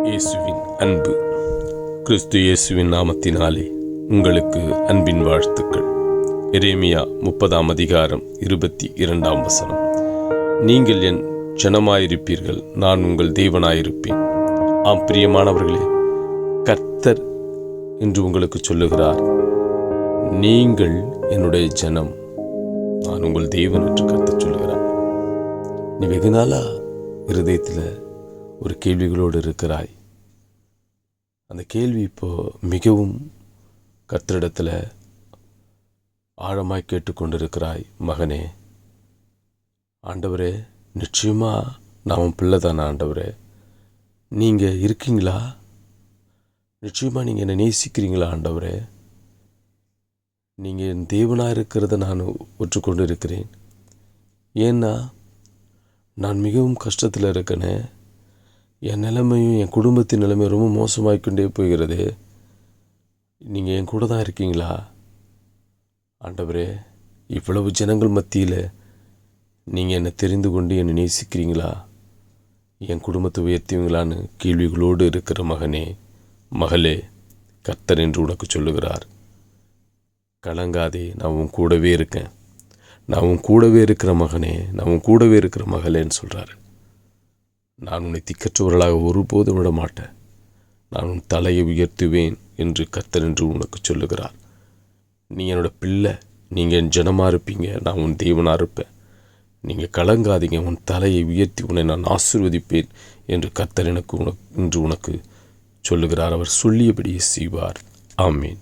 இயேசுவின் அன்பு. கிறிஸ்து இயேசுவின் நாமத்தினாலே உங்களுக்கு அன்பின் வாழ்த்துக்கள். எரேமியா 30:22. நீங்கள் என் ஜனமாயிருப்பீர்கள், நான் உங்கள் தேவனாயிருப்பேன். ஆம் பிரியமானவர்களே, கர்த்தர் என்று உங்களுக்கு சொல்லுகிறார், நீங்கள் என்னுடைய ஜனம், நான் உங்கள் தேவன் என்று கர்த்தர் சொல்லுகிறார். நீ வெகு நாளா இருதயத்தில் ஒரு கேள்விகளோடு இருக்கிறாய். அந்த கேள்வி இப்போ மிகவும் கர்த்தரிடத்தில் ஆழமாய் கேட்டுக்கொண்டிருக்கிறாய். மகனே, ஆண்டவரே, நிச்சயமா நான் உன் பிள்ளை தானே ஆண்டவரே, நீங்கள் இருக்கீங்களா? நிச்சயமாக நீங்கள் என்னை நேசிக்கிறீங்களா ஆண்டவரே? நீங்கள் என் தேவனாக இருக்கிறத நான் ஒற்றுக்கொண்டு இருக்கிறேன். ஏன்னா நான் மிகவும் கஷ்டத்தில் இருக்கேனே, என் நிலைமையும் என் குடும்பத்தின் நிலைமையும் ரொம்ப மோசமாகிக்கொண்டே போகிறது. நீங்கள் என் கூட தான் இருக்கீங்களா ஆண்டவரே? இவ்வளவு ஜனங்கள் மத்தியில் நீங்கள் என்னை தெரிந்து கொண்டு என்னை நேசிக்கிறீங்களா? என் குடும்பத்தை உயர்த்துவீங்களான்னு கேள்விகளோடு இருக்கிற மகனே, மகளே, கர்த்தர் என்று உனக்கு சொல்லுகிறார். கலங்காதே, நான் உன் கூடவே இருக்கேன். நான் உன் கூடவே இருக்கிற மகனே, நான் உன் கூடவே இருக்கிற மகளேன்னு சொல்கிறாரு. நான் உன்னை திக்கற்றவர்களாக ஒருபோதும் விட மாட்டேன். நான் உன் தலையை உயர்த்துவேன் என்று கர்த்தர் என்று உனக்கு சொல்லுகிறார். நீ என்னோட பிள்ளை, நீங்கள் என் ஜனமாக இருப்பீங்க, நான் உன் தேவனாக இருப்பேன். நீங்கள் கலங்காதீங்க, உன் தலையை உயர்த்தி உன்னை நான் ஆசீர்வதிப்பேன் என்று கர்த்தர் இன்று உனக்கு சொல்லுகிறார். அவர் சொல்லியபடியே செய்வார். ஆமீன்.